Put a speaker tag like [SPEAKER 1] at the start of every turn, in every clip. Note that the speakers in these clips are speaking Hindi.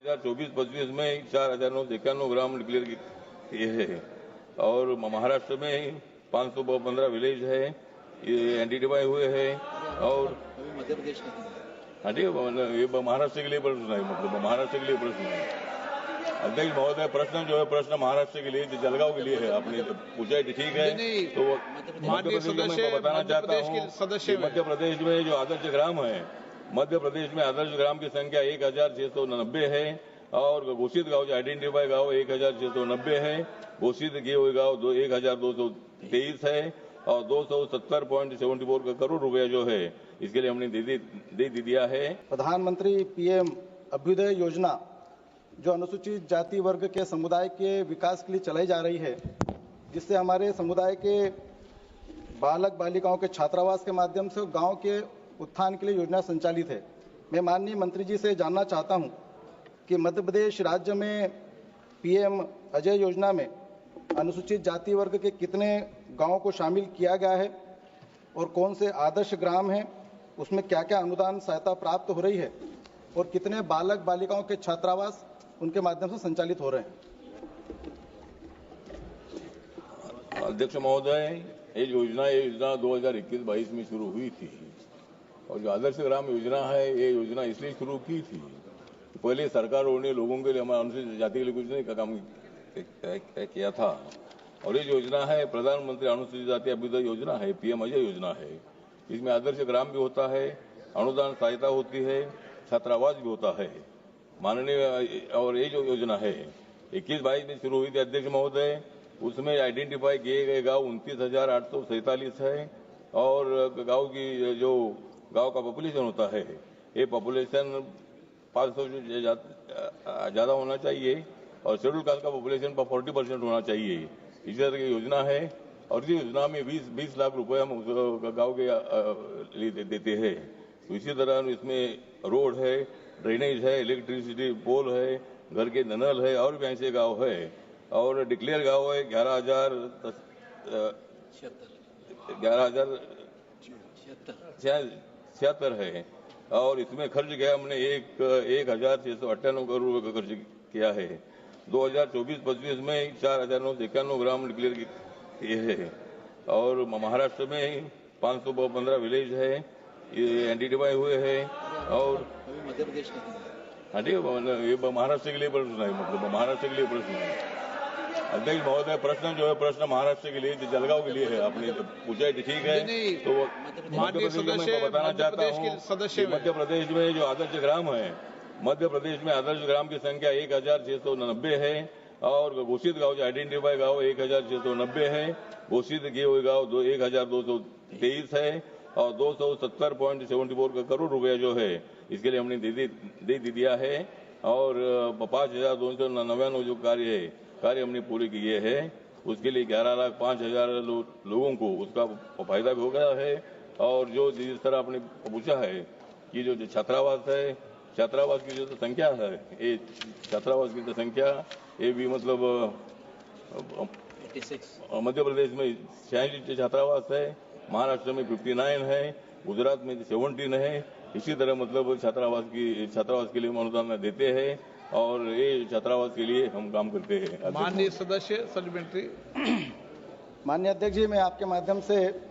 [SPEAKER 1] 2024-25 में 4,991 ग्राम डिक्लेयर किए हैं और महाराष्ट्र में 515 विलेज है, ये आइडेंटिफाई हुए हैं। और
[SPEAKER 2] मध्य प्रदेश में
[SPEAKER 1] हाँ ठीक है, ये महाराष्ट्र के लिए प्रश्न है, मतलब महाराष्ट्र के लिए प्रश्न है। अध्यक्ष महोदय, प्रश्न जो है प्रश्न महाराष्ट्र के लिए, जलगांव के लिए है। आपने पूछा है, ठीक है। तो मध्य प्रदेश में मैं बताना चाहता हूँ, मध्य प्रदेश में जो आदर्श ग्राम है, मध्य प्रदेश में आदर्श ग्राम की संख्या 1,690 है और घोषित गांव जो आइडेंटिफाई गांव 1,690 है। घोषित किए हुए गांव 1,223 है और 270.74 करोड़ रुपया जो है इसके लिए हमने दे दिया है।
[SPEAKER 3] प्रधानमंत्री पीएम अभ्युदय योजना जो अनुसूचित जाति वर्ग के समुदाय के विकास के लिए चलाई जा रही है, जिससे हमारे समुदाय के बालक बालिकाओं के छात्रावास के माध्यम से गांव के उत्थान के लिए योजना संचालित है। मैं माननीय मंत्री जी से जानना चाहता हूं कि मध्य प्रदेश राज्य में पीएम अजय योजना में अनुसूचित जाति वर्ग के कितने गांवों को शामिल किया गया है और कौन से आदर्श ग्राम हैं, उसमें क्या क्या अनुदान सहायता प्राप्त हो रही है और कितने बालक बालिकाओं के छात्रावास उनके माध्यम से संचालित हो रहे हैं।
[SPEAKER 1] अध्यक्ष महोदय, ये योजना 2021-22 में शुरू हुई थी और जो आदर्श ग्राम योजना है, ये योजना इसलिए शुरू की थी, पहले सरकारों ने लोगों के लिए, हमारे अनुसूचित जाति के लिए कुछ नहीं का काम किया था। और ये योजना है प्रधानमंत्री अनुसूचित जाति अभ्युदय योजना है, पीएम अजय योजना है। इसमें आदर्श ग्राम भी होता है, अनुदान सहायता होती है, छात्रावास भी होता है माननीय। और ये जो योजना है 21-22 में शुरू हुई थी अध्यक्ष महोदय, उसमें आइडेंटिफाई किए गए गांव 29,847 है और गांव की जो गांव का पॉपुलेशन होता है, ये पॉपुलेशन 500 से ज्यादा होना चाहिए और शेड्यूल कास्ट का पॉपुलेशन 40% होना चाहिए। इसी तरह की योजना है और इस योजना में 20 लाख रुपए हम गांव के लिए देते हैं। तो इसी तरह इसमें रोड है, ड्रेनेज है, इलेक्ट्रिसिटी पोल है, घर के नल है और भी ऐसे गांव है। और डिक्लेयर गांव है 11,076 है और इसमें खर्च गया हमने 1,698 करोड़ रुपए का खर्च किया है। 2024-25 में 4,991 ग्राम डिक्लेयर किए हैं और महाराष्ट्र में 515 विलेज है, ये आइडेंटिफाई हुए हैं। और
[SPEAKER 2] मध्य प्रदेश में
[SPEAKER 1] हाँ ठीक है, ये महाराष्ट्र के लिए प्रश्न है, मतलब महाराष्ट्र के लिए प्रश्न है। अध्यक्ष महोदय, प्रश्न जो है प्रश्न महाराष्ट्र के लिए, जलगांव के लिए है। आपने पूछा है, ठीक है। तो मध्य प्रदेश में मैं बताना चाहता हूँ, मध्य प्रदेश में जो आदर्श ग्राम है, मध्य प्रदेश में आदर्श ग्राम की संख्या 1,690 है और घोषित गांव जो आइडेंटिफाई गांव 1,690 है। घोषित किए हुए गांव 1,223 है और 270.74 करोड़ रुपया जो है इसके लिए हमने दे दिया है। और 5,299 जो कार्य हमने पूरे किए हैं, उसके लिए 11,05,000 लोगों को उसका फायदा भी हो गया है। और जो जिस तरह आपने पूछा है कि जो छात्रावास है, छात्रावास की जो संख्या है, ये छात्रावास की संख्या ये भी मतलब मध्य प्रदेश में 86 छात्रावास है, महाराष्ट्र में 59 है, गुजरात में 17 है। इसी तरह मतलब छात्रावास के लिए हम अनुदान देते हैं और ये छात्रावास के लिए हम काम करते हैं।
[SPEAKER 4] माननीय सदस्य सप्लीमेंट्री।
[SPEAKER 3] माननीय अध्यक्ष जी, मैं आपके माध्यम से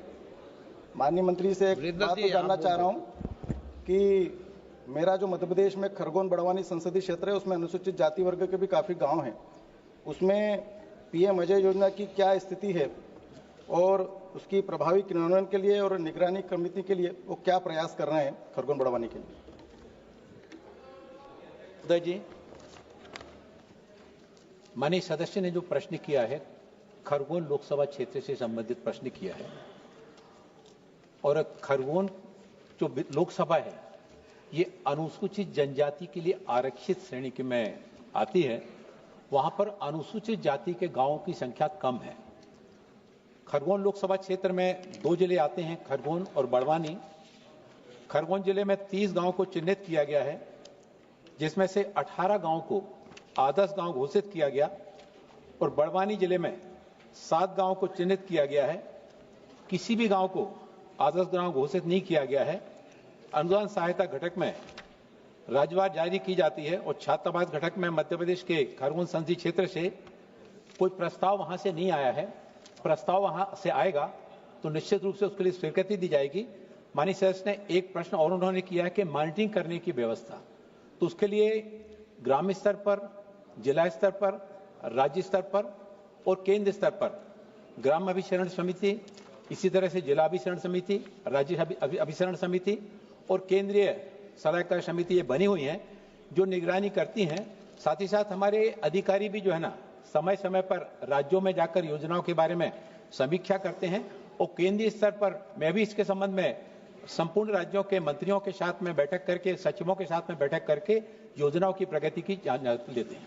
[SPEAKER 3] माननीय मंत्री से एक बात जानना चाह रहा हूं कि मेरा जो मध्य प्रदेश में खरगोन बड़वानी संसदीय क्षेत्र है, उसमें अनुसूचित जाति वर्ग के भी काफी गांव हैं। उसमें पीएम अजय योजना की क्या स्थिति है और उसकी प्रभावी क्रियान्वयन के लिए और निगरानी समिति के लिए वो क्या प्रयास कर रहे हैं खरगोन बड़वानी के लिए?
[SPEAKER 2] उदय जी, माननीय सदस्य ने जो प्रश्न किया है, खरगोन लोकसभा क्षेत्र से संबंधित प्रश्न किया है और खरगोन जो लोकसभा है ये अनुसूचित जनजाति के लिए आरक्षित श्रेणी के में आती है। वहां पर अनुसूचित जाति के गांवों की संख्या कम है। खरगोन लोकसभा क्षेत्र में 2 जिले आते हैं, खरगोन और बड़वानी। खरगोन जिले में 30 गांवों को चिन्हित किया गया है, जिसमें से 18 गांवों को आदर्श गांव घोषित किया गया और बड़वानी जिले में 7 गांवों को चिन्हित किया गया है। किसी भी गांव को आदर्श गांव घोषित नहीं किया गया है। अनुदान सहायता घटक में राज्यवार जारी की जाती है और छात्रावास घटक में मध्य प्रदेश के खरगोन संसदीय क्षेत्र से कोई प्रस्ताव वहां से नहीं आया है, प्रस्ताव वहां से आएगा तो निश्चित रूप से उसके लिए स्वीकृति दी जाएगी। माननीय सदस्य ने एक प्रश्न और उन्होंने किया है कि मॉनिटरिंग करने की व्यवस्था, तो उसके लिए ग्राम स्तर पर, जिला स्तर पर, राज्य स्तर पर और केंद्र स्तर पर ग्राम अभिसरण समिति, इसी तरह से जिला अभिसरण समिति, राज्य अभिसरण समिति और केंद्रीय सलाहकार समिति ये बनी हुई हैं जो निगरानी करती हैं। साथ ही साथ हमारे अधिकारी भी जो है ना समय समय पर राज्यों में जाकर योजनाओं के बारे में समीक्षा करते हैं और केंद्रीय स्तर पर मैं भी इसके संबंध में संपूर्ण राज्यों के मंत्रियों के साथ में बैठक करके, सचिवों के साथ में बैठक करके योजनाओं की प्रगति की जांच लेते हैं।